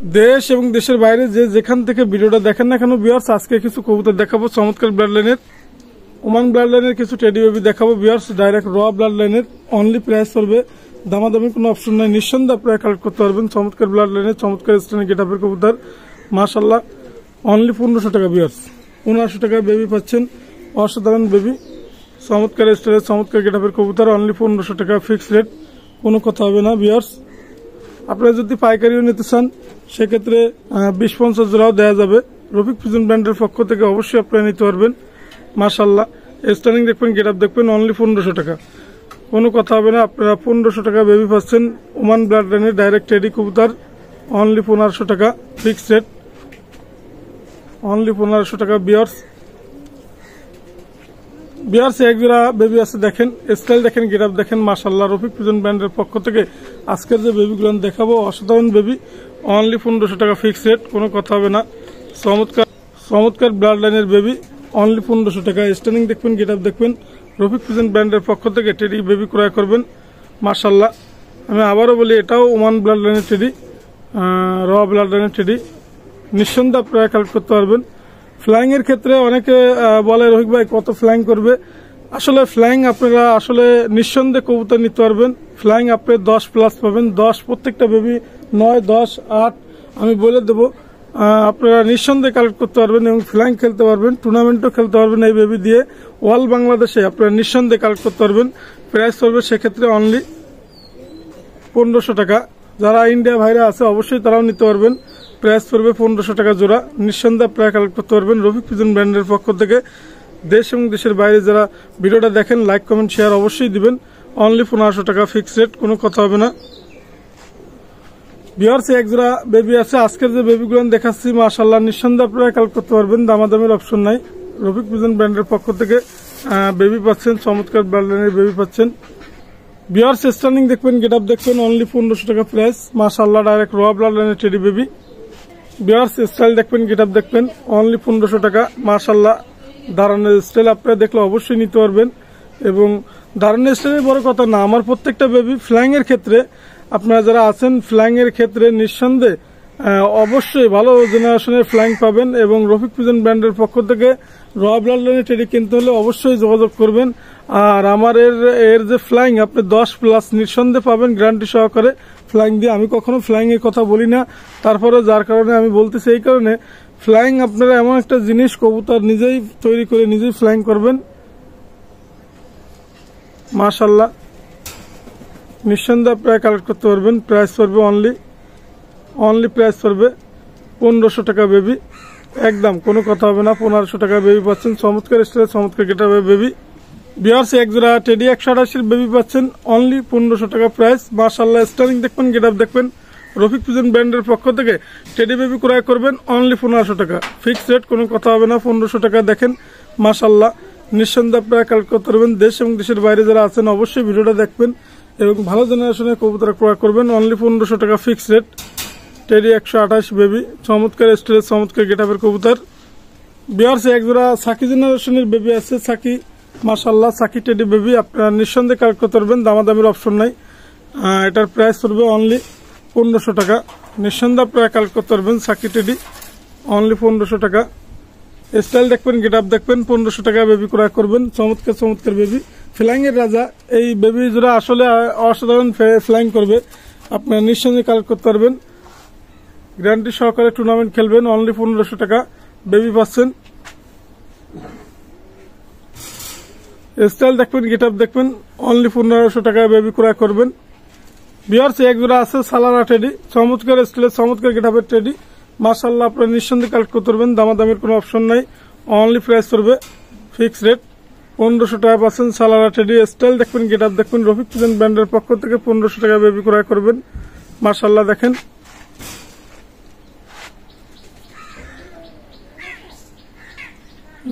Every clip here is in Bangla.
দেশ এবং দেশের বাইরে যে যেখান থেকে ভিডিওটা দেখেন না কেন ভিউয়ার্স, আজকে কিছু কবুতর দেখাবো চমৎকার ব্লাড লাইনের, ওমান ব্লাড লাইনের কিছু টেডি বেবি দেখাবো ভিউয়ার্স। ডাইরেক্ট র ব্লাড লাইনের, অনলি প্রাইস করবে, দামাদামি কোনো অপশন নাই, নিঃসন্দেহে আপনারা কালেক্ট করতে পারবেন। চমৎকার ব্লাড লাইনের, চমৎকার স্ট্যান্ডার্ড গেটআপের কবুতর মাশাআল্লাহ, অনলি 1500 টাকা ভিউয়ার্স। 1500 টাকা বেবি পাচ্ছেন, অসাধারণ বেবি, চমৎকার স্টাইলের চমৎকার গেটআপের কবুতর, অনলি 1500 টাকা ফিক্স রেট, কোনো কথা হবে না ভিউয়ার্স। আপনারা যদি পাইকারিও নিতে চান সেক্ষেত্রে 20-50 জোড়াও দেওয়া যাবে। রফিক পিজন ব্র্যান্ডের পক্ষ থেকে অবশ্যই আপনারা নিতে পারবেন মাশাআল্লাহ। স্টার্নিং দেখবেন, গেটআপ দেখবেন, অনলি 1500 টাকা, কোনো কথা হবে না। আপনারা 1500 টাকা বেবি পাচ্ছেন, ওমান ব্লাড লাইনের ডাইরেক্ট টেডি কবুতর, অনলি 1500 টাকা ফিক্স রেট, অনলি 1500 টাকা ভিউয়ার্স। এক জোড়া বেবি আছে দেখেন, স্টাইল দেখেন, গেটআপ দেখেন মাশাআল্লাহ। রফিক পিজন ব্র্যান্ডের পক্ষ থেকে আজকের যে বেবিগুলো দেখাবো অসাধারণ বেবি, অনলি 1500 টাকা ফিক্স রেট, কোনো কথা হবে না। চমৎকার ব্লাড লাইনের বেবি, অনলি 1500 টাকা। স্টার্নিং দেখবেন, গেটআপ দেখবেন, রফিক পিজন ব্র্যান্ডের পক্ষ থেকে টেডি বেবি ক্রয় করবেন মাশাআল্লাহ। আমি আবারও বলি, এটাও ওমান ব্লাড লাইনের টেডি, র ব্লাড লাইনের টেডি, নিঃসন্দেহে আপনারা কালেক্ট করতে পারবেন। ফ্লাইং এর ক্ষেত্রে অনেকে বলে রফিক ভাই কত ফ্লাইং করবে, আসলে ফ্লাইং আপনারা আসলে নিঃসন্দেহে কবুতর নিতে পারবেন। ফ্লাইং আপনি 10+ পাবেন, 10 প্রত্যেকটা বেবি, 9, 10, 8 আমি বলে দেবো, আপনারা নিঃসন্দেহে কালেক্ট করতে পারবেন এবং ফ্লাইং খেলতে পারবেন, টুর্নামেন্টও খেলতে পারবেন এই বেবি দিয়ে। অল বাংলাদেশে আপনারা নিঃসন্দেহে কালেক্ট করতে পারবেন। প্রাইস পড়বে সেক্ষেত্রে অনলি 1500 টাকা। যারা ইন্ডিয়া ভাইরা আছে অবশ্যই তারাও নিতে পারবেন। প্রাইস পড়বে 1500 টাকা জোড়া, নিঃসন্দেহে আপনারা কালেক্ট করতে পারবেন রফিক পিজন ব্র্যান্ডের পক্ষ থেকে। দেশ এবং দেশের বাইরে যারা ভিডিওটা দেখেন লাইক কমেন্ট শেয়ার অবশ্যই দিবেন, অনলি 1500 টাকা ফিক্স রেট, কোনো কথা হবে না ভিউয়ার্স। এক জোড়া বেবি আছে, আজকের যে বেবিগুলো দেখাচ্ছি মাশাআল্লাহ, নিঃসন্দেহে আপনারা কালেক্ট করতে পারবেন, দামাদামের অপশন নাই। রফিক পিজন ব্র্যান্ডের পক্ষ থেকে বেবি পাচ্ছেন, চমৎকার ব্লাড লাইনের বেবি পাচ্ছেন ভিউয়ার্স। স্টার্নিং দেখবেন, গেটআপ দেখবেন, অনলি 1500 টাকা প্রাইস মাশাআল্লাহ। ডাইরেক্ট র ব্লাড লাইনের টেডি বেবি ভিউয়ার্স। স্টাইল দেখবেন, গেটআপ দেখবেন, অনলি 1500 টাকা মাশাআল্লাহ। দাঁড়ানোর স্টাইল আপনারা দেখলে অবশ্যই নিতে পারবেন এবং দাঁড়ানোর স্টাইলের বড় কথা না, আমার প্রত্যেকটা বেবি ফ্লাইং এর ক্ষেত্রে আপনারা যারা আছেন ফ্লাইং এর ক্ষেত্রে নিঃসন্দেহে অবশ্যই ভালো জেনারেশনের ফ্লাইং পাবেন এবং রফিক পিজন ব্র্যান্ডের পক্ষ থেকে র ব্লাড লাইনের টেডি কিনতে হলে অবশ্যই যোগাযোগ করবেন। আর আমার এর যে ফ্লাইং আপনি 10+ নিঃসন্দেহে পাবেন গ্যারান্টি সহকারে ফ্লাইং দিয়ে। আমি কখনো ফ্লাইং এর কথা বলি না, তারপরে যার কারণে আমি বলতেছি, এই কারণে ফ্লাইং আপনারা এমন একটা জিনিস, কবুতর নিজেই তৈরি করে নিজেই ফ্লাইং করবেন মাশাআল্লাহ, নিঃসন্দেহে আপনারা কালেক্ট করতে পারবেন। প্রাইস পড়বে অনলি প্রাইস পড়বে 1500 টাকা বেবি, একদম কোনো কথা হবে না। 1500 টাকা বেবি পাচ্ছেন, চমৎকার স্টাইলে চমৎকার গেটআপের বেবি ভিউয়ার্স। এক জোড়া টেডি 128 বেবি পাচ্ছেন, অনলি 1500 টাকা প্রাইস মাশাআল্লাহ। স্টার্নিং দেখবেন, গেটআপ দেখবেন, রফিক পিজন ব্র্যান্ডের পক্ষ থেকে টেডি বেবি ক্রয় করবেন, অনলি 1500 টাকা ফিক্স রেট, কোনো কথা হবে না। 1500 টাকা দেখেন মাশাআল্লাহ, নিঃসন্দেহে আপনারা কালেক্ট করতে পারবেন। দেশ এবং দেশের বাইরে যারা আছেন অবশ্যই ভিডিওটা দেখবেন এবং ভালো জেনারেশনের কবুতর ক্রয় করবেন, অনলি 1500 টাকা ফিক্স রেট। টেডি 128 বেবি, চমৎকার স্টাইলের চমৎকার গেটআপের কবুতর ভিউয়ার্স। এক জোড়া সাকি জেনারেশনের বেবি আছে, সাকি মাশাআল্লাহ, সাকি টেডি বেবি আপনারা নিঃসন্দেহে কালেক্ট করতে পারবেন, দামাদামের অপশন নাই। এটার প্রাইস পড়বে অনলি 1500 টাকা, নিঃসন্দেহে আপনারা কালেক্ট করতে পারবেন সাকি টেডি, অনলি 1500 টাকা। স্টাইল দেখবেন, গেটআপ দেখবেন, 1500 টাকা বেবি ক্রয় করবেন, চমৎকার বেবি, ফ্লাইং এর রাজা। এই বেবি জোড়া আসলে অসাধারণ ফ্লাইং করবে, আপনারা নিঃসন্দেহে কালেক্ট করতে পারবেন, গ্যারান্টি সহকারে টুর্নামেন্ট খেলবেন, অনলি 1500 টাকা বেবি পাচ্ছেন। স্টাইল দেখবেন, গেটআপ দেখবেন, অনলি 1500 টাকা বেবি ক্রয় করবেন ভিউয়ার্স। এক জোড়া আছে সালারা টেডি, চমৎকার স্টাইলের চমৎকার গেটআপের টেডি মাশাআল্লাহ, আপনারা নিঃসন্দেহে কালেক্ট করতে পারবেন, দামাদামের কোনো অপশন নাই, অনলি প্রাইস করবে ফিক্স রেট 1500 টাকা পাচ্ছেন সালারা টেডি। স্টাইল দেখবেন, গেটআপ দেখবেন, রফিক পিজন ব্র্যান্ডের পক্ষ থেকে 1500 টাকা বেবি ক্রয় করবেন মাশাআল্লাহ। দেখেন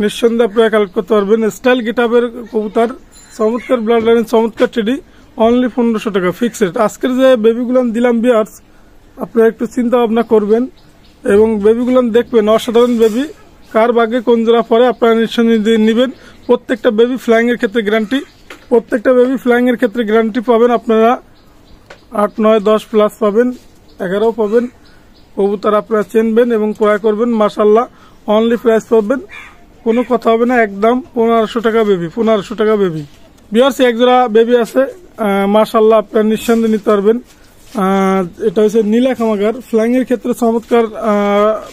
নিঃসন্দেহে আপনারা কালেক্ট করতে পারবেন। স্টাইল গেটআপের কবুতর, চমৎকার ব্লাড লাইনের চমৎকার টেডি, অনলি 1500 টাকা ফিক্স রেট। আজকের যে বেবিগুলো দিলাম ভিউয়ার্স, আপনারা একটু চিন্তা ভাবনা করবেন এবং বেবিগুলো দেখবেন, অসাধারণ বেবি, কার ভাগ্যে কোন জোড়া পরে আপনারা নিঃসন্দেহে নেবেন। প্রত্যেকটা বেবি ফ্লাইং এর ক্ষেত্রে গ্যারান্টি, প্রত্যেকটা বেবি ফ্লাইং এর ক্ষেত্রে গ্যারান্টি পাবেন আপনারা, 8, 9, 10+ পাবেন, 11 পাবেন, কবুতর আপনারা চিনবেন এবং ক্রয় করবেন। মাশাআল্লাহ অনলি প্রাইস পাবেন, কোনো কথা হবে না, একদম 1500 টাকা বেবি, 1500 টাকা বেবি। ভিউয়ার্স এক জোড়া বেবি আছে, মাশাআল্লাহ আপনারা নিঃসন্দেহে নিতে পারবেন। এটা হচ্ছে নীলা খামাগার, ফ্লাইং এর ক্ষেত্রে চমৎকার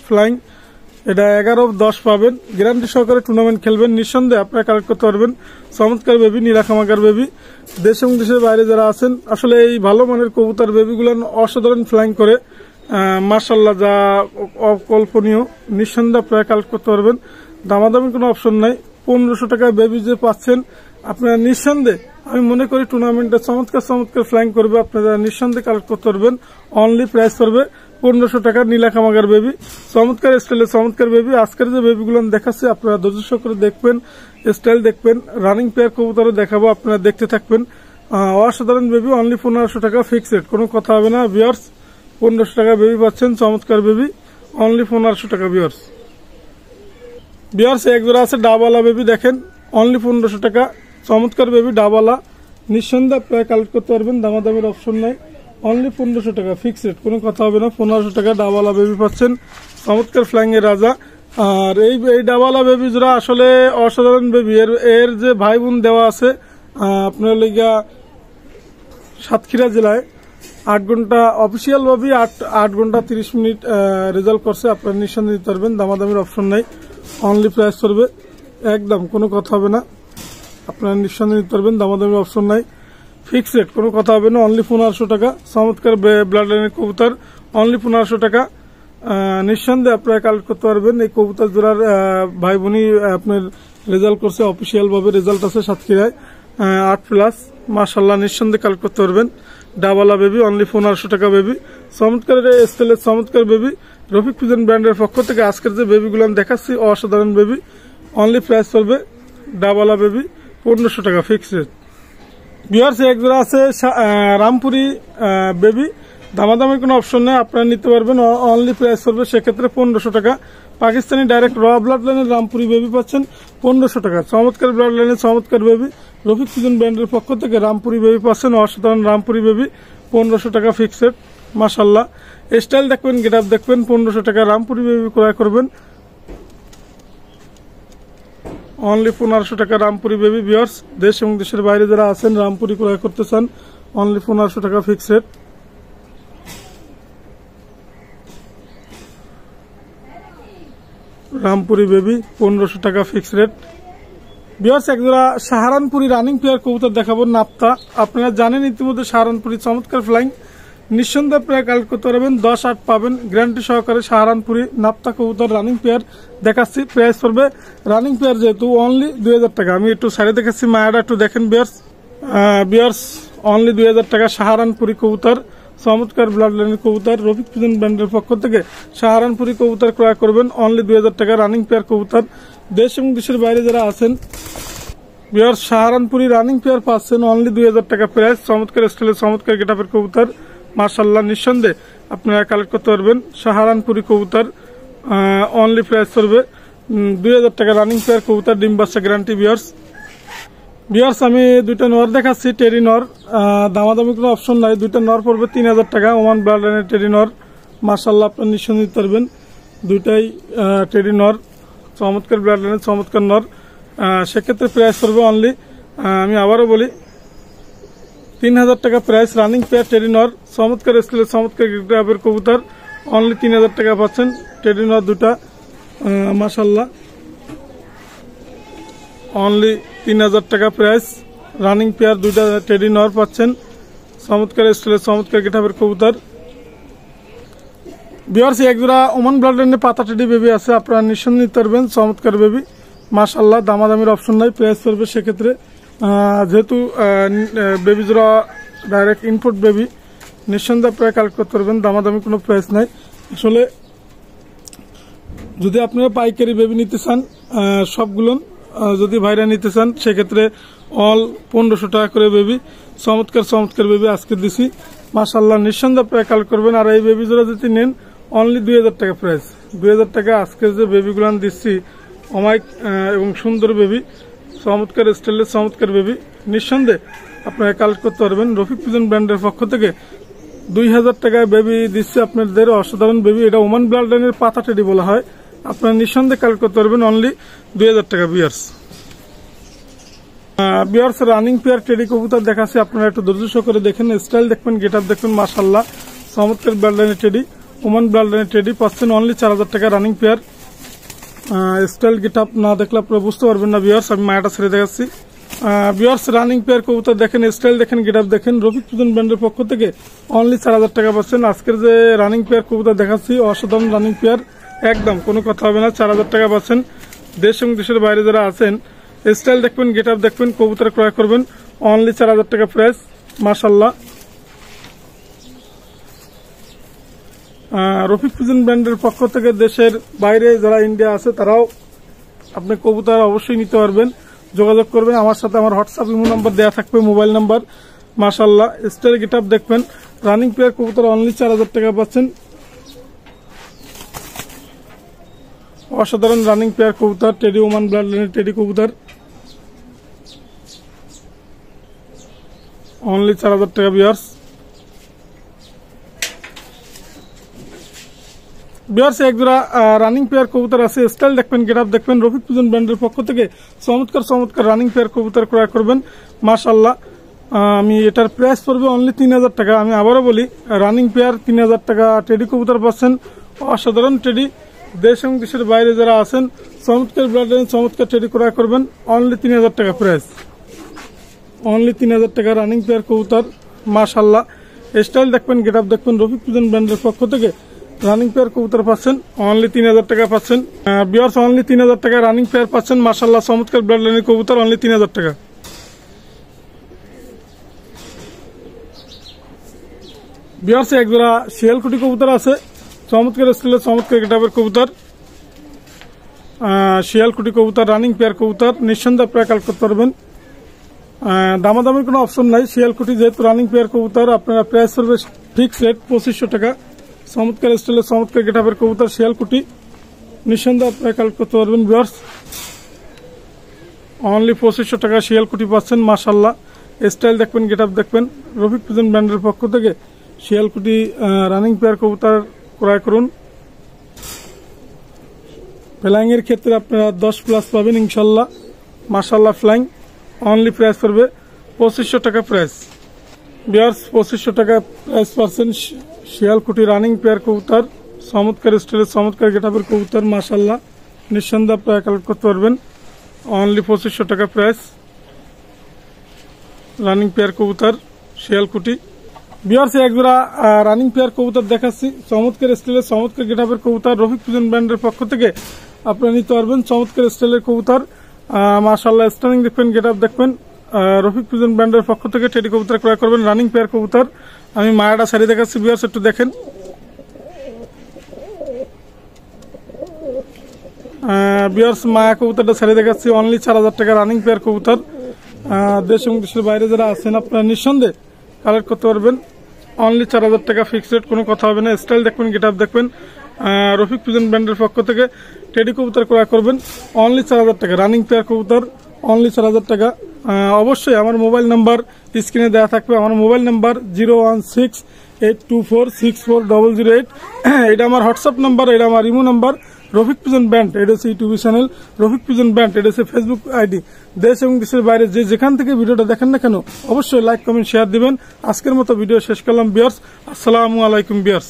ফ্লাইং। এটা 11-10 পাবেন, গ্যারান্টি সহকারে টুর্নামেন্ট খেলবেন, নিঃসন্দেহে আপনারা কালেক্ট করতে পারবেন। চমৎকার বেবি, নীলা খামাগার বেবি। দেশ এবং দেশের বাইরে যারা আছেন, আসলে এই ভালো মানের কবুতর বেবিগুলো অসাধারণ ফ্লাইং করে, মাশাআল্লাহ যা অকল্পনীয়। নিঃসন্দেহে আপনারা কালেক্ট করতে পারবেন, দামাদামি কোনো অপশন নাই। 1500 টাকা বেবি যে পাচ্ছেন আপনারা নিঃসন্দেহে, আমি মনে করি টুর্নামেন্টে চমৎকার চমৎকার ফ্লাইং করবে, আপনারা নিঃসন্দেহে কালেক্ট করতে পারবেন। অনলি প্রাইস করবে 1500 টাকা নীলা খামাগার বেবি, চমৎকার স্টাইলে চমৎকার বেবি। আজকের যে বেবিগুলো দেখাচ্ছি আপনারা ধৈর্য সহকারে দেখবেন, স্টাইল দেখবেন, রানিং পেয়ার কবুতরও দেখাবো, আপনারা দেখতে থাকবেন। অসাধারণ বেবি, অনলি 1500 টাকা ফিক্সড, কোনো কথা হবে না। ভিউয়ার্স 1500 টাকা বেবি পাচ্ছেন, চমৎকার বেবি, অনলি 1500 টাকা। ভিউয়ার্স এক জোড়া আছে ডাবওয়ালা বেবি, দেখেন অনলি 1500 টাকা, চমৎকার বেবি ডাবওয়ালা। নিঃসন্দেহে আপনারা কালেক্ট করতে পারবেন, দামাদামের অপশন নাই। অনলি 1500 টাকা ফিক্সড, কোনো কথা হবে না। 1500 টাকা ডাবওয়ালা বেবি পাচ্ছেন, চমৎকার ফ্লাইং এর রাজা। আর এই ডাবওয়ালা বেবি জোড়া আসলে অসাধারণ বেবি। এর যে ভাই বোন দেওয়া আছে আপনার লেগা সাতক্ষীরা জেলায় 8 ঘন্টা অফিসিয়াল ভাবে 8 ঘন্টা 30 মিনিট রেজাল্ট করছে, আপনারা নিঃসন্দেহে দিতে পারবেন, দামাদামির অপশন নাই। অনলি প্রাইস করবে, একদম কোনো কথা হবে না, আপনারা নিঃসন্দেহে দিতে পারবেন, দামাদামির অপশন নাই। ফিক্সড, কোনো কথা হবে না। অনলি 1500 টাকা, চমৎকার ব্লাড লাইনের কবুতর, অনলি 1500 টাকা। নিঃসন্দেহে আপনারা কালেক্ট করতে পারবেন। এই কবুতর জোড়ার ভাই বোনই আপনার রেজাল্ট করছে, অফিসিয়াল ভাবে রেজাল্ট আছে সাতক্ষীরায় 8+। মাশাআল্লাহ নিঃসন্দেহে কালেক্ট করতে পারবেন। ডাবওয়ালা বেবি, অনলি 1500 টাকা বেবি, চমৎকার স্টাইলের চমৎকার বেবি। রফিক ফিউশন ব্র্যান্ডের পক্ষ থেকে আজকের যে বেবিগুলো আমি দেখাচ্ছি অসাধারণ বেবি, অনলি প্রাইস করবে ডাবওয়ালা বেবি 1500 টাকা ফিক্সড। ভিউয়ার্স এক জোড়া আছে রামপুরি বেবি, দামাদামের কোনো অপশন নেই, আপনারা নিতে পারবেন, অনলি প্রাইস করবে সেক্ষেত্রে 1500 টাকা। পাকিস্তানি ডাইরেক্ট র ব্লাড লাইনের রামপুরি বেবি পাচ্ছেন 1500 টাকা, চমৎকার ব্লাড লাইনের চমৎকার বেবি। রফিক ফিউশন ব্র্যান্ডের পক্ষ থেকে রামপুরি বেবি পাচ্ছেন, অসাধারণ রামপুরি বেবি 1500 টাকা ফিক্সড। মাশাআল্লাহ স্টাইল দেখবেন, গেট আপ দেখবেন, 1500 টাকা রামপুরি বেবি ক্রয় করবেন, অনলি 1500 টাকা রামপুরি বেবি। ভিউয়ার্স দেশ এবং দেশের বাইরে যারা আছেন রামপুরি ক্রয় করতে চান, অনলি 1500 টাকা ফিক্সড। রামপুরি বেবি 1500 টাকা ফিক্সড রেট। ভিউয়ার্স একজোড়া সাহারানপুরি রানিং পেয়ার কবুতর দেখাবো, নাপ্তা। আপনারা জানেন ইতিমধ্যে সাহারানপুরি চমৎকার ফ্লাইং, নিঃসন্দেহে আপনারা কালেক্ট করতে পারবেন, 10-8 পাবেন, গ্যারান্টি সহকারে সাহারানপুরি নাপ্তা কবুতর রানিং পেয়ার দেখাচ্ছি। প্রাইস পড়বে রানিং পেয়ার যেহেতু অনলি 2000 টাকা। আমি একটু সাইডে দেখাচ্ছি, মায়াটা একটু দেখেন। ভিউয়ার্স অনলি 2000 টাকা সাহারানপুরি কবুতর, চমৎকার ব্লাড লাইনের কবুতর। রফিক ফিউশন ব্র্যান্ডের পক্ষ থেকে সাহারানপুরি কবুতর ক্রয় করবেন, অনলি 2000 টাকা রানিং পেয়ার কবুতর। দেশ এবং দেশের বাইরে যারা আছেন ভিউয়ার্স সাহারানপুরি রানিং পেয়ার পাচ্ছেন, অনলি 2000 টাকা প্রাইস। চমৎকার স্টাইলের চমৎকার গেটআপের কবুতর, মাশাআল্লাহ নিঃসন্দেহে আপনারা কালেক্ট করতে পারবেন। সাহারানপুরি কবুতর অনলি প্রাইস করবে 2000 টাকা রানিং পেয়ার কবুতর, ডিম বাচ্চা গ্যারান্টি। ভিউয়ার্স আমি দুইটা নর দেখাচ্ছি, টেরি নর, দামাদামি কোনো অপশন নাই। দুইটা নর পড়বে 3000 টাকা, ওমান ব্লাড লাইনের টেরি নর, মাশাআল্লাহ আপনারা নিঃসন্দেহে দিতে পারবেন। দুইটাই টেরি নর, চমৎকার ব্লাড লাইনের চমৎকার নর, সেক্ষেত্রে প্রাইস করবে অনলি, আমি আবারও বলি 3000 টাকা প্রাইস। রানিং পেয়ার টেরি নর, চমৎকার স্কেলের চমৎকার গ্রাবের কবুতর, অনলি 3000 টাকা পাচ্ছেন। টেরি নর দুটা, মাশাআল্লাহ অনলি 3000 টাকা প্রাইস। রানিং পেয়ার দুইটা টেরি নর পাচ্ছেন, চমৎকার স্কেলের চমৎকার গ্রাবের কবুতর। ভিউয়ার্স একজোড়া ওমান ব্লাড লাইনের পাতা টেডি বেবি আছে, আপনারা নিঃসন্দেহে নিতে পারবেন, চমৎকার বেবি, মাশাআল্লাহ দামাদামির অপশন নাই, প্রাইস করবে সেক্ষেত্রে যেহেতু বেবি জোড়া ডাইরেক্ট ইনপুট বেবি, নিঃসন্দেহে প্রায় কালেক্ট করতে পারবেন, দামাদামি কোনো প্রাইস নাই। আসলে যদি আপনারা পাইকারি বেবি নিতে চান, সবগুলো যদি ভাইরা নিতে চান সেক্ষেত্রে অল 1500 টাকা করে বেবি, চমৎকার চমৎকার বেবি আজকে দিছি, মাশাআল্লাহ নিঃসন্দেহে প্রায় কালেক্ট করবেন। আর এই বেবি জোড়া যদি নেন অনলি 2000 টাকা প্রাইস, 2000 টাকা আজকে যে বেবিগুলো দিচ্ছি অমায়িক এবং সুন্দর বেবি, চমৎকার স্টাইলের চমৎকার বেবি, নিঃসন্দেহে আপনারা কালেক্ট করতে পারবেন। রফিক ফিউশন ব্র্যান্ডের পক্ষ থেকে 2000 টাকায় বেবি দিচ্ছে আপনাদের, অসাধারণ বেবি। এটা ওমান ব্লাড লাইনের পাতা টেডি বলা হয়। আপনারা নিঃসন্দেহে কালেক্ট করতে পারবেন অনলি 2000 টাকা। বিয়ার্স রানিং পেয়ার টেডি কবুতর দেখাচ্ছি, আপনারা একটু ধৈর্য সহকারে দেখেন, স্টাইল দেখবেন, গেট আপ দেখবেন, মাশাআল্লাহ চমৎকার ব্লাড লাইনের টেডি, ওমান ব্লাড লাইনের টেডি পাচ্ছেন অনলি 4000 টাকা running pair. Style get up না দেখলে আপনারা বুঝতে পারবেন না বিয়ার্স, আমি মায়াটা ছেড়ে দেখাচ্ছি। বিয়ার্স রানিং পেয়ার কবুতর দেখেন, স্টাইল দেখেন, গেট আপ দেখেন, রফিক ফিউশন ব্র্যান্ডের পক্ষ থেকে অনলি 4000 টাকা পাচ্ছেন। আজকের যে রানিং পেয়ার কবুতর দেখাচ্ছি অসাধারণ রানিং পেয়ার, একদম কোনো কথা হবে না, 4000 টাকা পাচ্ছেন। দেশ এবং দেশের বাইরে যারা আছেন স্টাইল দেখবেন, গেট আপ দেখবেন, কবুতর ক্রয় করবেন অনলি 4000 টাকা প্রাইস। মাশাআল্লাহ রফিক ফিউশন ব্র্যান্ডের পক্ষ থেকে দেশের বাইরে যারা ইন্ডিয়া আছে তারাও আপনি কবুতর অবশ্যই নিতে পারবেন, যোগাযোগ করবেন আমার সাথে। আমার হোয়াটসঅ্যাপ ইমো নাম্বার দেওয়া থাকবে, মোবাইল নাম্বার। মাশাআল্লাহ স্টাইল গেট আপ দেখবেন, রানিং পেয়ার কবুতর অনলি 4000 টাকা পাচ্ছেন। অসাধারণ রানিং পেয়ার কবুতর, টেডি ওমান ব্লাড লাইনের টেডি কবুতর অনলি 4000 টাকা বিয়ার্স। বিয়ার্স একজোড়া রানিং পেয়ার কবুতর আছে, স্টাইল দেখবেন, গেট আপ দেখবেন, রফিক ফিউশন ব্র্যান্ডের পক্ষ থেকে চমৎকার চমৎকার রানিং পেয়ার কবুতর ক্রয় করবেন। মাশাআল্লাহ আমি এটার প্রাইস পড়বে অনলি 3000 টাকা। আমি আবারও বলি, রানিং পেয়ার 3000 টাকা টেডি কবুতর পাচ্ছেন, অসাধারণ টেডি। দেশ এবং দেশের বাইরে যারা আছেন চমৎকার ব্লাড লাইন চমৎকার টেডি ক্রয় করবেন অনলি 3000 টাকা প্রাইস, অনলি 3000 টাকা রানিং পেয়ার কবুতর। মাশাআল্লাহ স্টাইল দেখবেন, গেট আপ দেখবেন, রফিক ফিউশন ব্র্যান্ডের পক্ষ থেকে রানিং পেয়ার কবুতর পাচ্ছেন অনলি 3000 টাকা পাচ্ছেন। বিয়ার্স অনলি 3000 টাকা রানিং পেয়ার পাচ্ছেন। মাশাআল্লাহ চমৎকার ব্লাড লাইনের কবুতর অনলি 3000 টাকা। বিয়ার্স একজোড়া শিয়ালকুটি কবুতর আছে, চমৎকার স্টাইলের চমৎকার গেট আপের কবুতর, শিয়ালকুটি কবুতর রানিং পেয়ার কবুতর, নিঃসন্দেহে আপনারা কালেক্ট করতে পারবেন। দামাদামির কোনো অপশন নাই, শিয়ালকুটি যেহেতু রানিং পেয়ার কবুতর আপনারা প্রাইস করবে ফিক্স রেট 2500 টাকা। চমৎকার স্টাইলের চমৎকার গেট আপের কবুতর শিয়ালকুটি, নিঃসন্দেহে আপনারা কালেক্ট করতে পারবেন বিয়ার্স অনলি 2500 টাকা শিয়ালকুটি পাচ্ছেন। মাশাআল্লাহ স্টাইল দেখবেন, গেট আপ দেখবেন, রফিক ফিউশন ব্র্যান্ডের পক্ষ থেকে শিয়ালকুটি রানিং পেয়ার কবুতর ক্রয় করুন। ফ্লাইং এর ক্ষেত্রে আপনারা 10+ পাবেন ইনশাল্লাহ। মাশাআল্লাহ ফ্লাইং অনলি প্রাইস করবে 2500 টাকা প্রাইস। বিয়ার্স 2500 টাকা প্রাইস পাচ্ছেন শিয়ালকুটি রানিং পেয়ার কবুতর, চমৎকার স্টাইলের চমৎকার গেট আপের কবুতর। মাশাআল্লাহ নিঃসন্দেহে আপনারা কালেক্ট করতে পারবেন অনলি 2500 টাকা প্রাইস রানিং পেয়ার কবুতর শিয়ালকুটি। বিয়ার্স একজোড়া রানিং পেয়ার কবুতর দেখাচ্ছি, চমৎকার স্টাইলের চমৎকার গেট আপের কবুতর, রফিক ফিউশন ব্র্যান্ডের পক্ষ থেকে আপনারা নিতে পারবেন চমৎকার স্টাইলের কবুতর। মাশাআল্লাহ স্টাইলিং দেখবেন, গেট আপ দেখবেন, রফিক ফিউশন ব্র্যান্ডের পক্ষ থেকে টেডি কবুতর ক্রয় করবেন রানিং পেয়ার কবুতর। আমি মায়াটা সারি দেখাচ্ছি বিয়ার্স একটু দেখেন। বিয়ার্স মায়া কবুতরটা সারি দেখাচ্ছি অনলি 4000 টাকা রানিং পেয়ার কবুতর। দেশ এবং দেশের বাইরে যারা আছেন আপনারা নিঃসন্দেহে কালেক্ট করতে পারবেন অনলি 4000 টাকা ফিক্স রেট, কোনো কথা হবে না। স্টাইল দেখবেন, গেট আপ দেখবেন, রফিক ফিউশন ব্র্যান্ডের পক্ষ থেকে টেডি কবুতর ক্রয় করবেন অনলি 4000 টাকা রানিং পেয়ার কবুতর অনলি 4000 টাকা। অবশ্যই আমার মোবাইল নাম্বার স্ক্রিনে দেওয়া থাকবে, আমার মোবাইল নাম্বার 01682464008। এটা আমার হোয়াটসঅ্যাপ নাম্বার, এটা আমার imo number. Rafiq fusion brand এটা হচ্ছে YouTube channel, Rafiq fusion brand এটা হচ্ছে ফেসবুক আইডি। দেশ এবং দেশের বাইরে যেখান থেকে ভিডিওটা দেখেন না কেন অবশ্যই লাইক কমেন্ট শেয়ার দিবেন। আজকের মতো ভিডিও শেষ করলাম বিয়ার্স, আসসালামু আলাইকুম বিয়ার্স।